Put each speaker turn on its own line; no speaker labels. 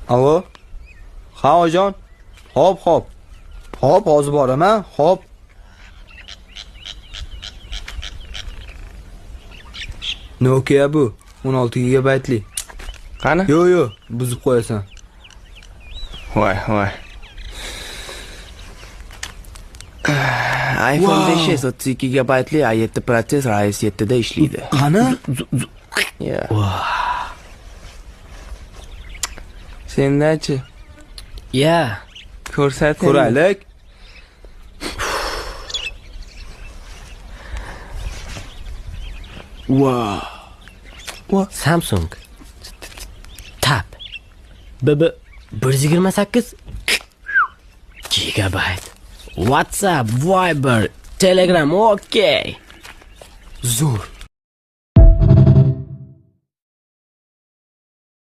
Alo? Ha, ojon. Hop. Hop, hozir boraman. Hop. Nokia bu 16 gigabaytli.
Qani?
Yo, buzib qo'yasan.
Voy. iPhone 5s 32 gigabaytli A7 protsessor iOS 7 da ishlaydi.
Qani?
Ya. Sendachi?
Ya,
Ko'rsating.
Ko'raylik. Wow.
Samsung Tab BB 128 gigabayt. WhatsApp, Viber, Telegram, okey.
Zo'r.